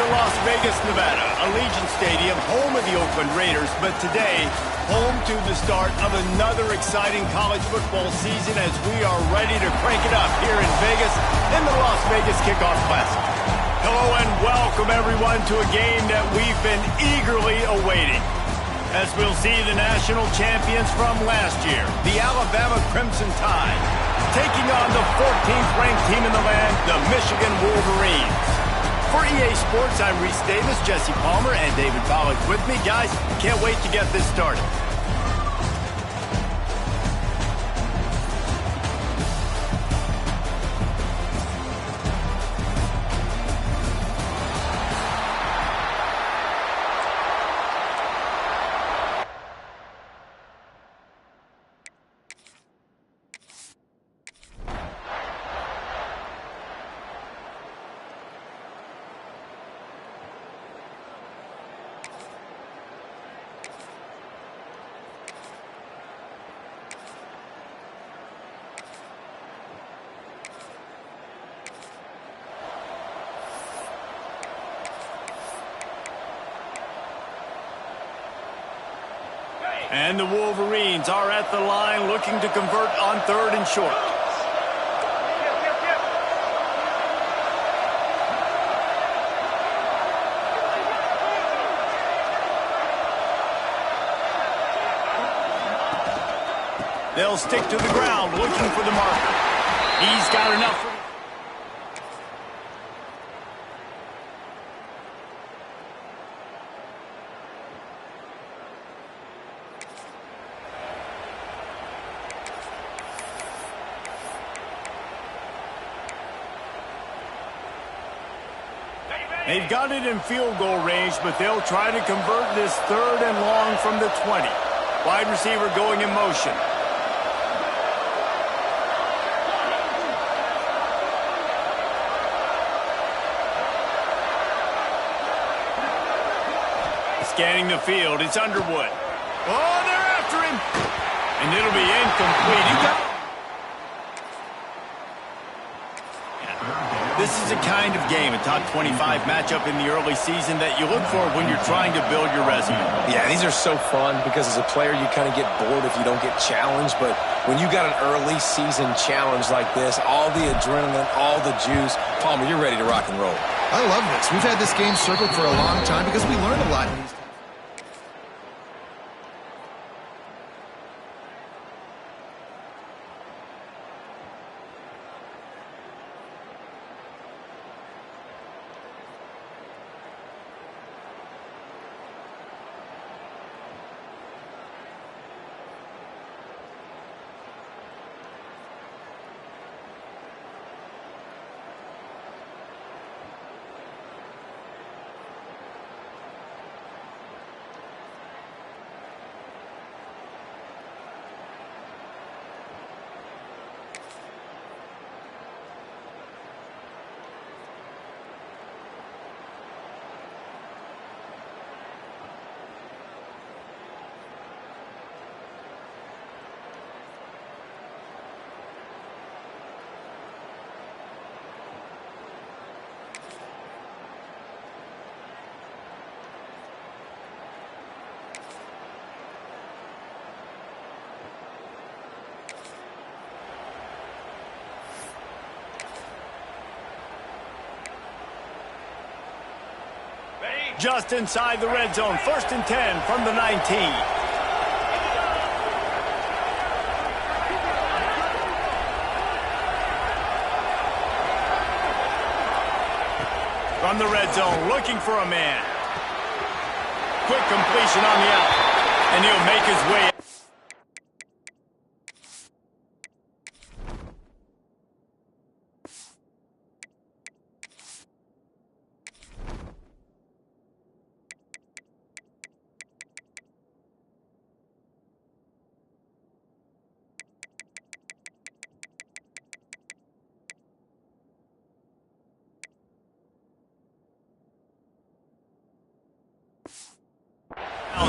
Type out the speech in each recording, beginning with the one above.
to Las Vegas, Nevada, Allegiant Stadium, home of the Oakland Raiders, but today, home to the start of another exciting college football season as we are ready to crank it up here in Vegas in the Las Vegas Kickoff Classic. Hello and welcome everyone to a game that we've been eagerly awaiting, as we'll see the national champions from last year, the Alabama Crimson Tide, taking on the 14th ranked team in the land, the Michigan Wolverines. For EA Sports, I'm Reese Davis, Jesse Palmer, and David Pollack with me. Guys, can't wait to get this started. And the Wolverines are at the line looking to convert on 3rd and short. They'll stick to the ground looking for the marker. He's got enough for... They've got it in field goal range, but they'll try to convert this 3rd and long from the 20. Wide receiver going in motion. Scanning the field, it's Underwood. Oh, they're after him! And it'll be incomplete. He got... This is a kind of game, a top 25 matchup in the early season that you look for when you're trying to build your resume. Yeah, these are so fun because as a player you kind of get bored if you don't get challenged, but when you got an early season challenge like this, all the adrenaline, all the juice, Palmer, you're ready to rock and roll. I love this. We've had this game circled for a long time because we learn a lot in these. Just inside the red zone, 1st and 10 from the 19. From the red zone, looking for a man. Quick completion on the out, and he'll make his way.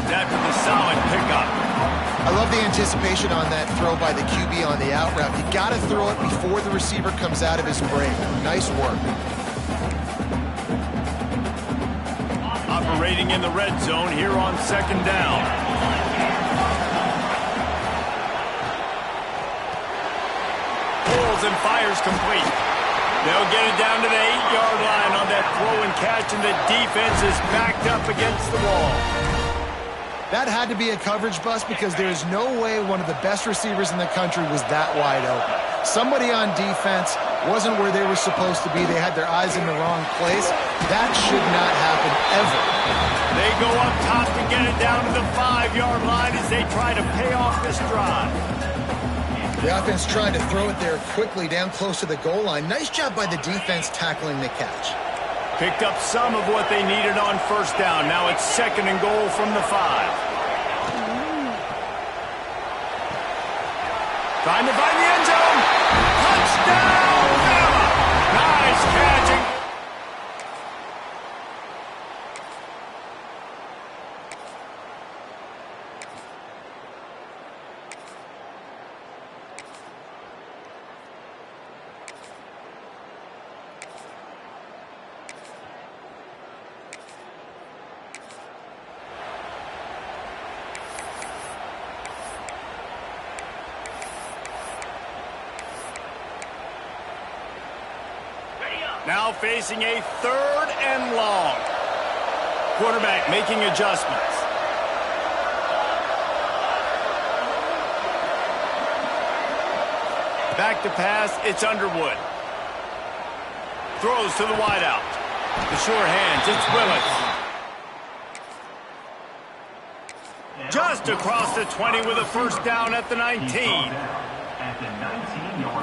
After the solid pickup. I love the anticipation on that throw by the QB on the out route. You got to throw it before the receiver comes out of his break. Nice work. concentrating in the red zone here on second down. Pulls and fires complete. They'll get it down to the 8-yard line on that throw and catch, and the defense is backed up against the wall. That had to be a coverage bust because there is no way one of the best receivers in the country was that wide open. Somebody on defense wasn't where they were supposed to be. They had their eyes in the wrong place. That should not happen ever. They go up top to get it down to the 5-yard line as they try to pay off this drive. The offense trying to throw it there quickly down close to the goal line. Nice job by the defense tackling the catch. Picked up some of what they needed on first down. Now it's second and goal from the 5. Trying to find the end zone. Touchdown, Bama! Nice catching. Now facing a third and long. Quarterback making adjustments. Back to pass, it's Underwood. Throws to the wideout. The sure hands, it's Willis. Just across the 20 with a first down at the 19.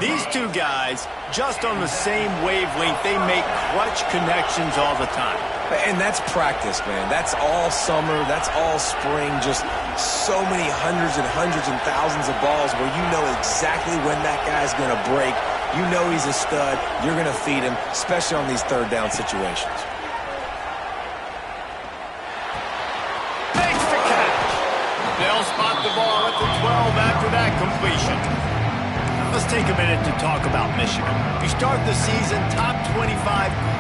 These two guys, just on the same wavelength, they make clutch connections all the time. And that's practice, man. That's all summer. That's all spring. Just so many hundreds and thousands of balls where you know exactly when that guy's going to break. You know he's a stud. You're going to feed him, especially on these third down situations. Makes the catch. They'll spot the ball at the 12 after that completion. Let's take a minute to talk about Michigan. You start the season top 25.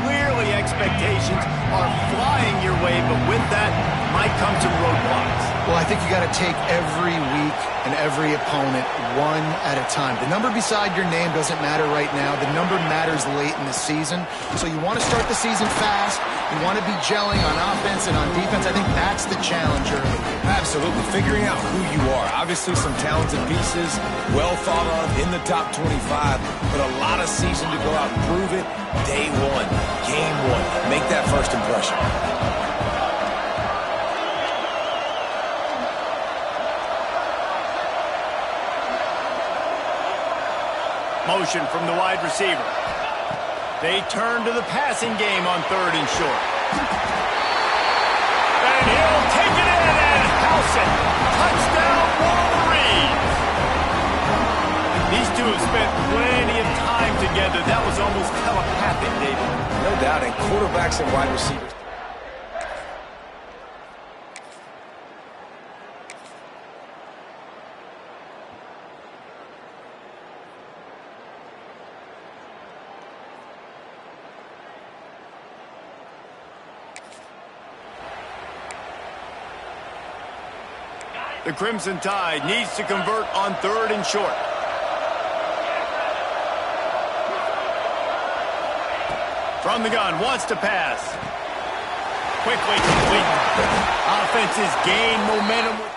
Clearly expectations are flying your way, but with that might come some roadblocks. Well, I think you got to take every week and every opponent one at a time. The number beside your name doesn't matter right now. The number matters late in the season. So you want to start the season fast. You want to be gelling on offense and on defense. I think that's the challenge early. Absolutely. Figuring out who you are. Obviously some talented pieces, well thought of in the top 25, but a lot of season to go out and prove it. Day one, game one. Make that first impression. Motion from the wide receiver. They turn to the passing game on third and short. And he'll take it in and house it. Touchdown, Wolverines. These two have spent plenty of time together. That was almost telepathic, David. No doubt, and quarterbacks and wide receivers. The Crimson Tide needs to convert on third and short. From the gun, wants to pass. Quickly complete. Offenses gain momentum.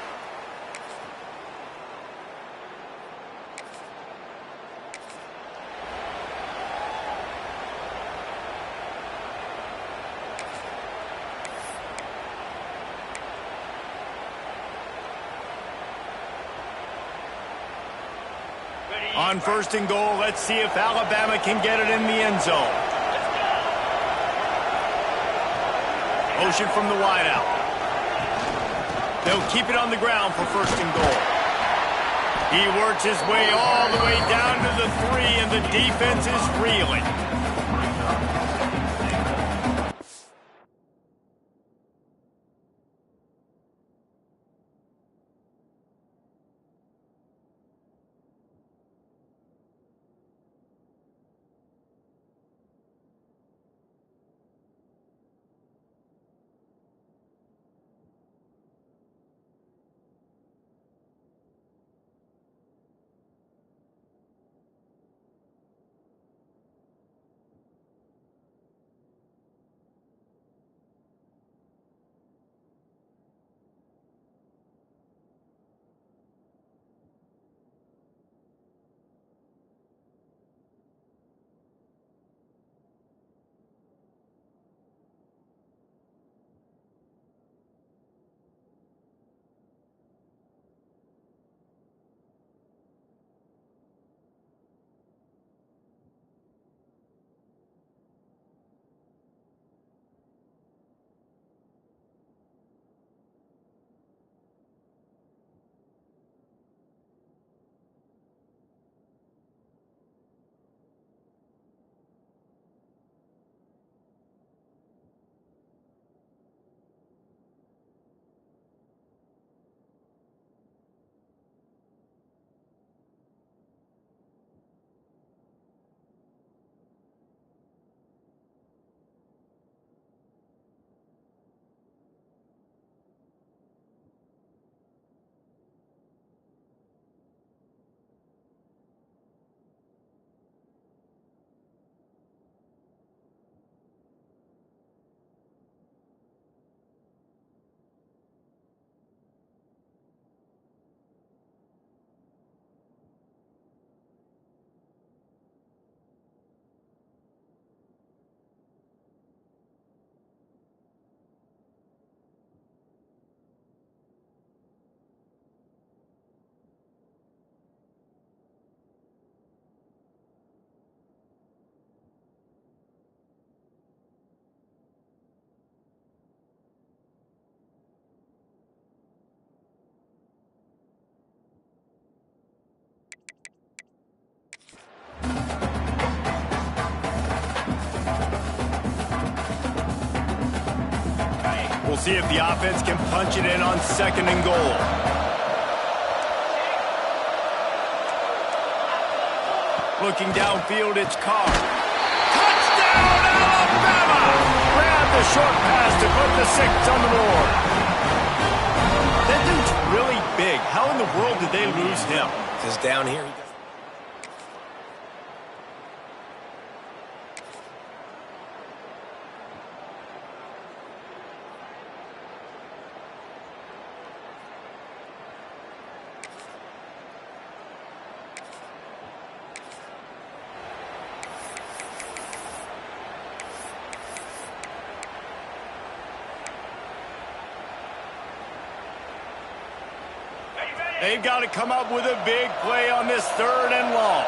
On first and goal, let's see if Alabama can get it in the end zone. Motion from the wideout. They'll keep it on the ground for first and goal. He works his way all the way down to the 3, and the defense is reeling. We'll see if the offense can punch it in on 2nd and goal. Looking downfield, it's Carr. Touchdown, Alabama! Grab the short pass to put the 6 on the board. That dude's really big. How in the world did they lose him? Because down here, he doesn't. They've got to come up with a big play on this 3rd and long.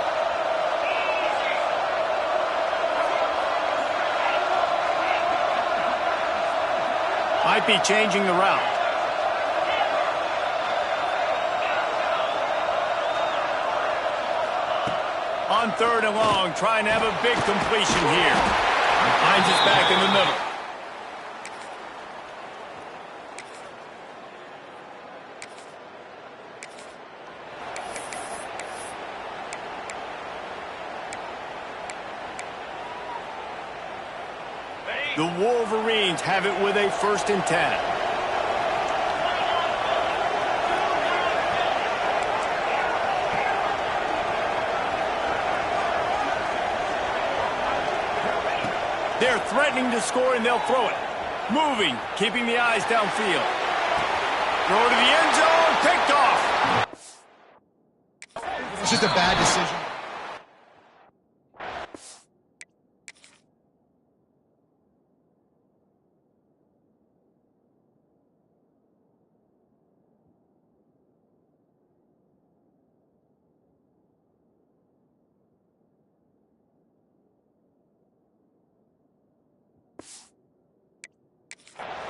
Might be changing the route. On 3rd and long, trying to have a big completion here. Finds us back in the middle. The Wolverines have it with a 1st and 10. They're threatening to score, and they'll throw it. Moving, keeping the eyes downfield. Throw to the end zone, picked off. It's just a bad decision.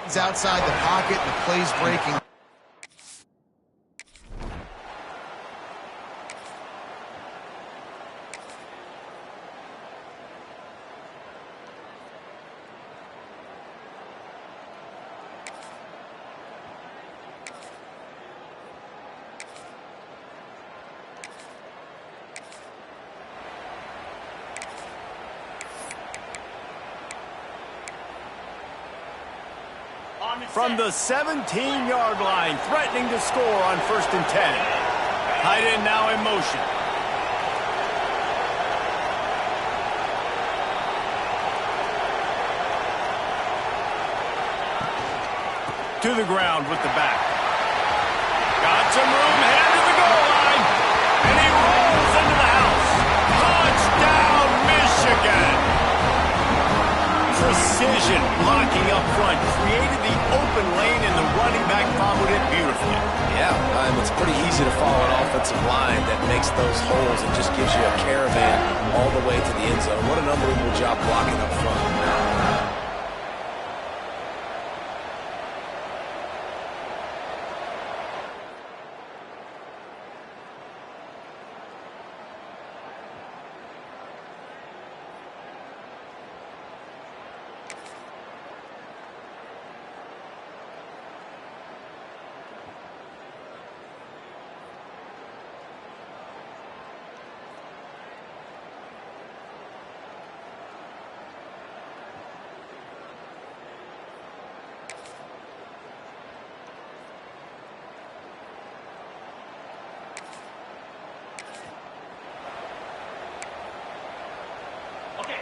He's outside the pocket, and the play's breaking. From the 17-yard line, threatening to score on 1st and 10. Tight end now in motion. To the ground with the back. Got some room, headed to the goal line. And he rolls into the house. Touchdown, Michigan! Precision blocking up front, created the open lane, and the running back followed it beautifully. Yeah, it's pretty easy to follow an offensive line that makes those holes and just gives you a caravan all the way to the end zone. What an unbelievable job blocking up front.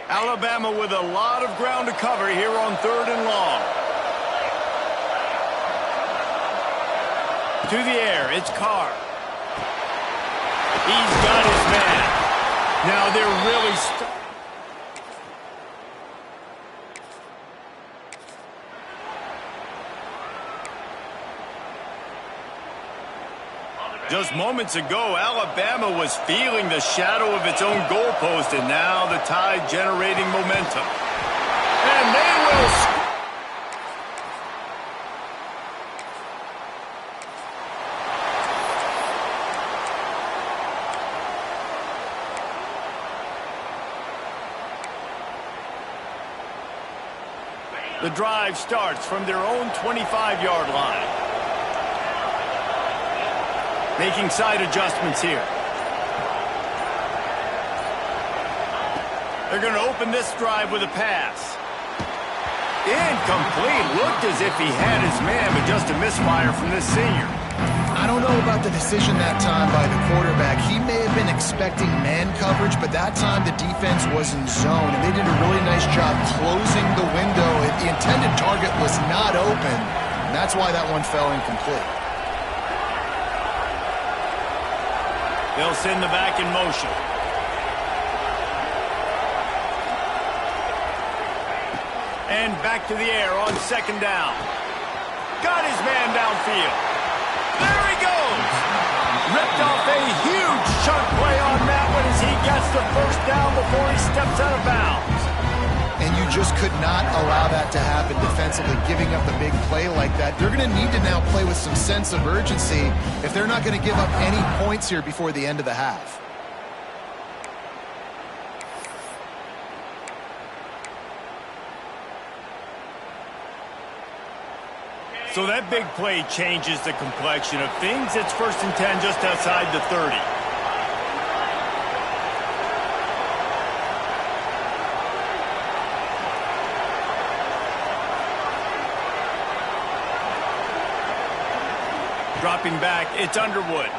Alabama with a lot of ground to cover here on 3rd and long. To the air, it's Carr. He's got his man. Now they're really Just moments ago, Alabama was feeling the shadow of its own goalpost, and now the Tide generating momentum. And they will score. The drive starts from their own 25-yard line. Making side adjustments here. They're going to open this drive with a pass. Incomplete. Looked as if he had his man, but just a misfire from this senior. I don't know about the decision that time by the quarterback. He may have been expecting man coverage, but that time the defense was in zone, and they did a really nice job closing the window. The intended target was not open, and that's why that one fell incomplete. They'll send the back in motion. And back to the air on second down. Got his man downfield. There he goes. Ripped off a huge chunk play on that one as he gets the first down before he steps out of bounds. And you just could not allow that to happen defensively, giving up a big play like that. They're going to need to now play with some sense of urgency if they're not going to give up any points here before the end of the half. So that big play changes the complexion of things. It's 1st and 10 just outside the 30. Dropping back, it's Underwood.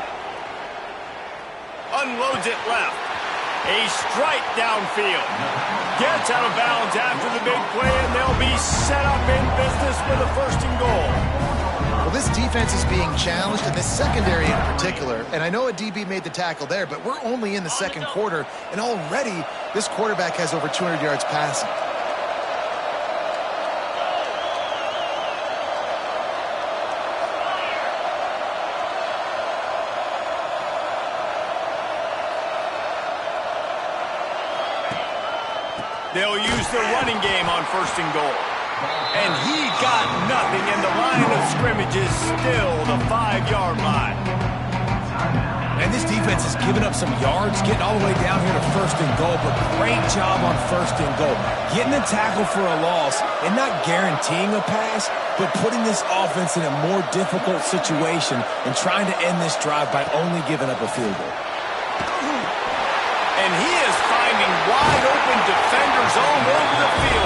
Unloads it left. A strike downfield. Gets out of bounds after the big play, and they'll be set up in business with a 1st and goal. Well, this defense is being challenged, and this secondary in particular. And I know a DB made the tackle there, but we're only in the second quarter, and already this quarterback has over 200 yards passing. They'll use the running game on 1st and goal. And he got nothing, and the line of scrimmage is still the 5-yard line. And this defense has given up some yards, getting all the way down here to 1st and goal, but great job on 1st and goal. Getting the tackle for a loss and not guaranteeing a pass, but putting this offense in a more difficult situation and trying to end this drive by only giving up a field goal. And he is finding wide open defenders all over the field.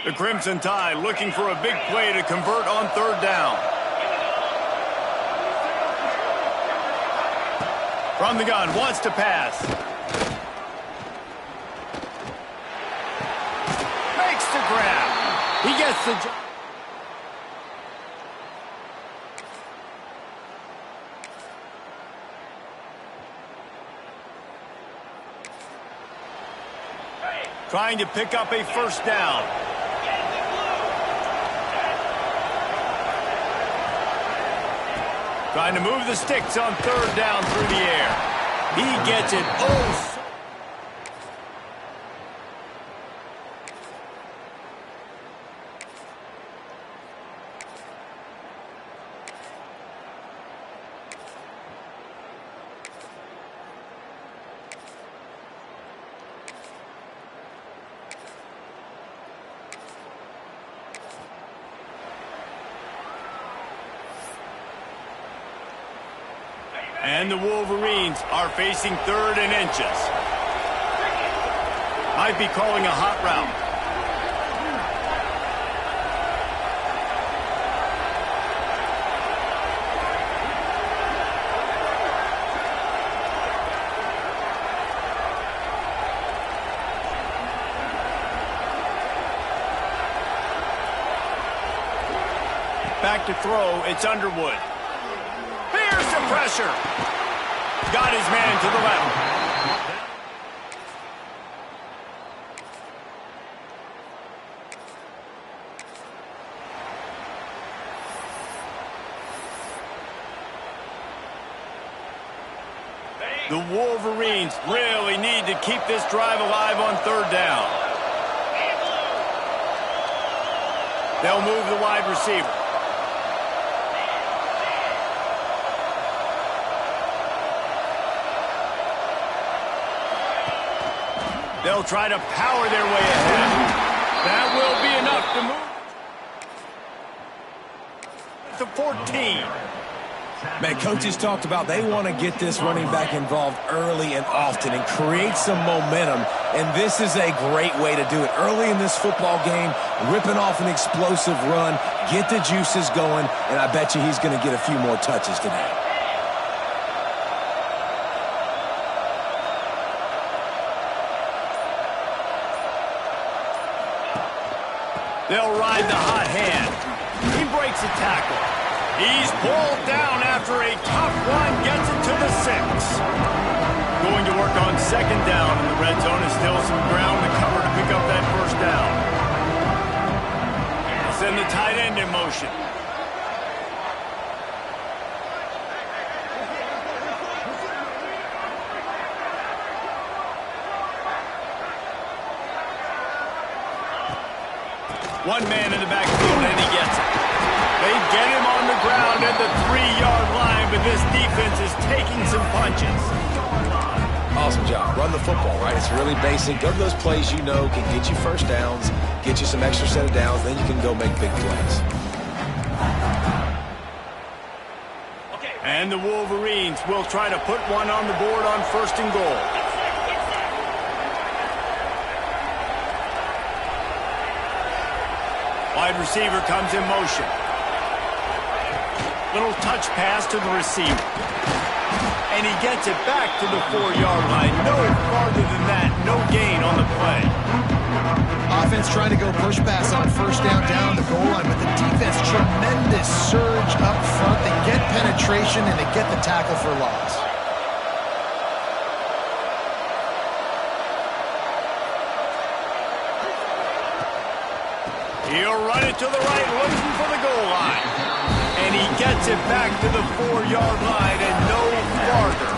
The Crimson Tide looking for a big play to convert on 3rd down. From the gun, wants to pass. Makes the grab. He gets the... Trying to pick up a 1st down. Trying to move the sticks on 3rd down through the air. He gets it. Oh, and the Wolverines are facing 3rd and inches. Might be calling a hot route. to throw. It's Underwood. Here's the pressure. Got his man to the left. The Wolverines really need to keep this drive alive on third down. They'll move the wide receiver. They'll try to power their way ahead. That will be enough to move to 14. Man, coaches talked about they want to get this running back involved early and often and create some momentum, and this is a great way to do it. Early in this football game, ripping off an explosive run, get the juices going, and I bet you he's going to get a few more touches today. They'll ride the hot hand. He breaks a tackle. He's pulled down after a tough run, gets it to the 6. Going to work on second down in the red zone. Is still some ground to cover to pick up that first down. Send the tight end in motion. One man in the backfield, and he gets it. They get him on the ground at the 3-yard line, but this defense is taking some punches. Awesome job. Run the football, right? It's really basic. Go to those plays you know can get you first downs, get you some extra set of downs, then you can go make big plays. And the Wolverines will try to put one on the board on first and goal. Wide receiver comes in motion. Little touch pass to the receiver. And he gets it back to the 4-yard line. No farther than that. No gain on the play. Offense trying to go push pass on first down on the goal line, but the defense, tremendous surge up front. They get penetration and they get the tackle for loss. He'll run it to the right, looking for the goal line. And he gets it back to the 4-yard line and no farther.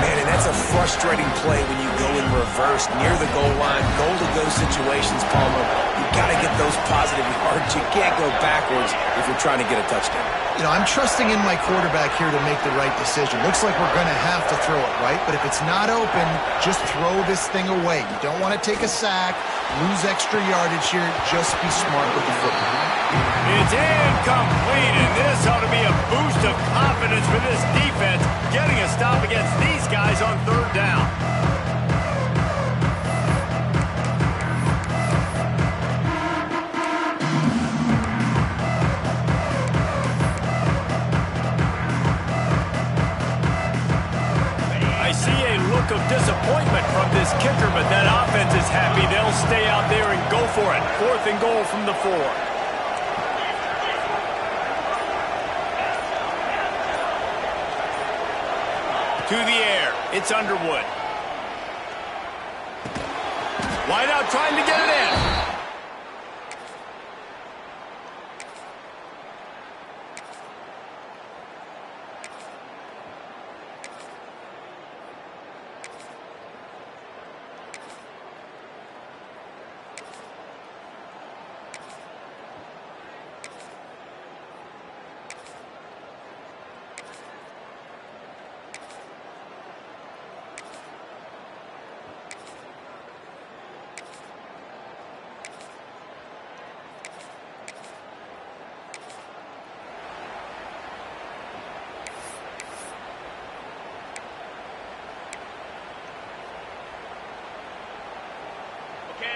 Man, and that's a frustrating play when you go in reverse near the goal line. Goal-to-go situations, Palmer. You got to get those positive yards. You can't go backwards if you're trying to get a touchdown. You know, I'm trusting in my quarterback here to make the right decision. Looks like we're going to have to throw it, right? But if it's not open, just throw this thing away. You don't want to take a sack, lose extra yardage here. Just be smart with the football. It's incomplete, and this ought to be a boost of confidence for this defense, getting a stop against these guys on third down. I see a look of disappointment from this kicker, but that offense is happy. They'll stay out there and go for it. 4th and goal from the 4. To the air. It's Underwood. Wide out trying to get it in.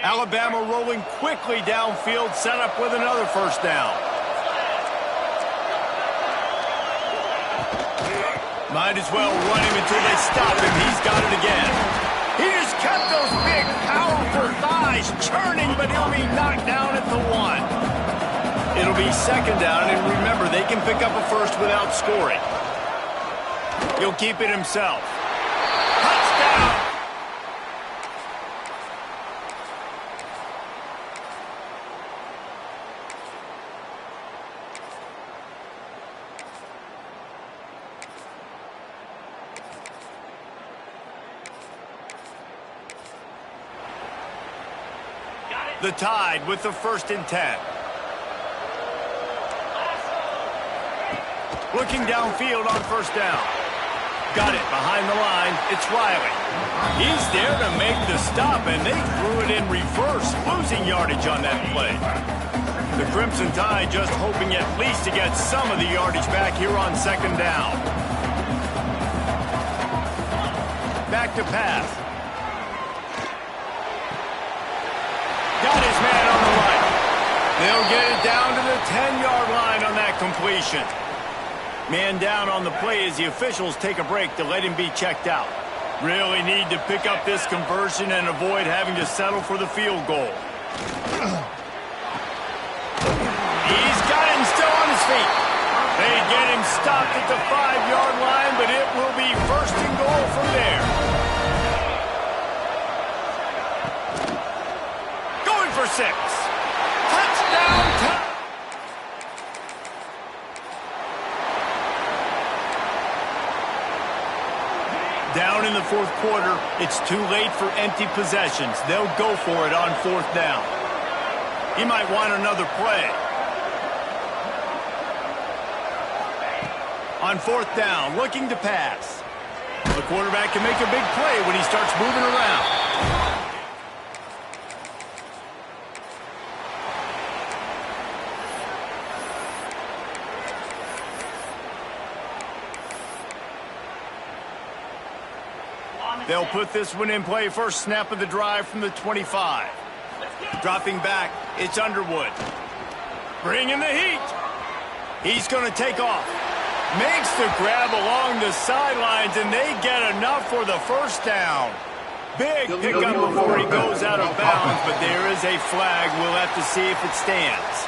Alabama rolling quickly downfield, set up with another first down. Might as well run him until they stop him. He's got it again. He just kept those big, powerful thighs churning, but he'll be knocked down at the 1. It'll be second down, and remember, they can pick up a first without scoring. He'll keep it himself. Touchdown! The Tide with the 1st and 10. Looking downfield on 1st down. Got it behind the line. It's Riley. He's there to make the stop, and they threw it in reverse, losing yardage on that play. The Crimson Tide just hoping at least to get some of the yardage back here on 2nd down. Back to pass. Got his man on the right. They'll get it down to the 10-yard line on that completion. Man down on the play as the officials take a break to let him be checked out. Really need to pick up this conversion and avoid having to settle for the field goal. He's got him still on his feet. They get him stopped at the 5-yard line, but it will be 1st and goal from there. Going for 6. Touchdown! Down in the 4th quarter, it's too late for empty possessions. They'll go for it on 4th down. He might want another play. On 4th down, looking to pass. The quarterback can make a big play when he starts moving around. They'll put this one in play. First snap of the drive from the 25. Dropping back, it's Underwood. Bringing the heat. He's going to take off. Makes the grab along the sidelines, and they get enough for the 1st down. Big pickup before he goes out of bounds, but there is a flag. We'll have to see if it stands.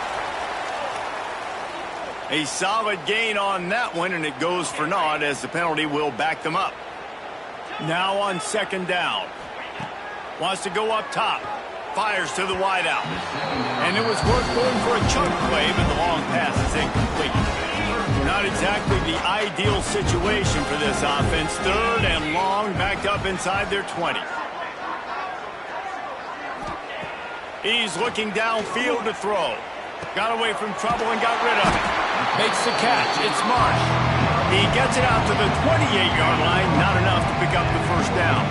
A solid gain on that one, and it goes for naught as the penalty will back them up. Now on 2nd down. Wants to go up top. Fires to the wideout. And it was worth going for a chunk play, but the long pass is incomplete. Not exactly the ideal situation for this offense. 3rd and long, backed up inside their 20. He's looking downfield to throw. Got away from trouble and got rid of it. Makes the catch. It's Marsh. He gets it out to the 28-yard line, not enough to pick up the 1st down.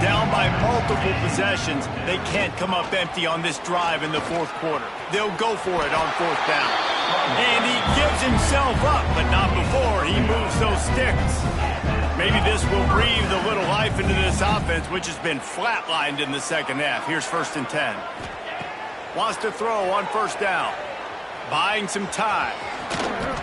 Down by multiple possessions, they can't come up empty on this drive in the 4th quarter. They'll go for it on 4th down. And he gives himself up, but not before he moves those sticks. Maybe this will breathe a little life into this offense, which has been flatlined in the 2nd half. Here's 1st and 10. Wants to throw on 1st down. Buying some time.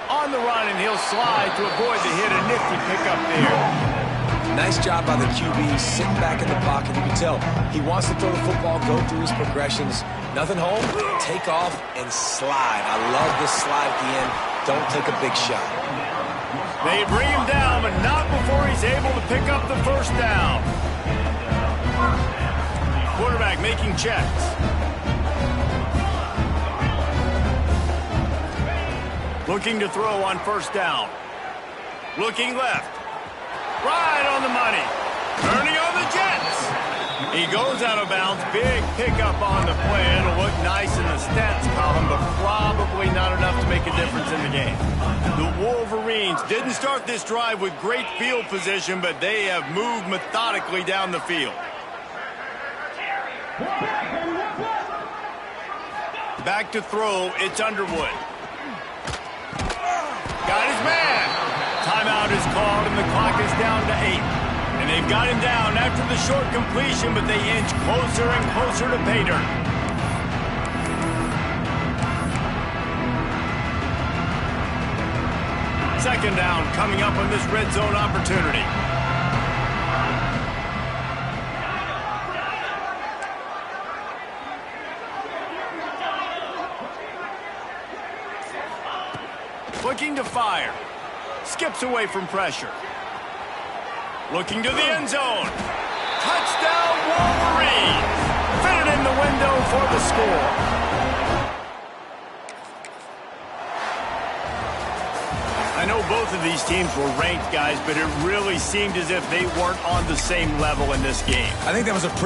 On the run, and he'll slide to avoid the hit. A nifty pickup there. Nice job by the QB, sitting back in the pocket. You can tell he wants to throw the football, go through his progressions. Nothing home, take off, and slide. I love this slide at the end. Don't take a big shot. They bring him down, but not before he's able to pick up the 1st down. Quarterback making checks. Looking to throw on 1st down. Looking left. Right on the money. Turning on the Jets. He goes out of bounds. Big pickup on the play. It'll look nice in the stats column, but probably not enough to make a difference in the game. The Wolverines didn't start this drive with great field position, but they have moved methodically down the field. Back to throw. It's Underwood. Got his man. Timeout is called, and the clock is down to 8. And they've got him down after the short completion, but they inch closer and closer to pay dirt. Second down coming up on this red zone opportunity. looking to fire. Skips away from pressure. Looking to the end zone. Touchdown, Wolverines! Fitted in the window for the score. I know both of these teams were ranked, guys, but it really seemed as if they weren't on the same level in this game. I think that was a pretty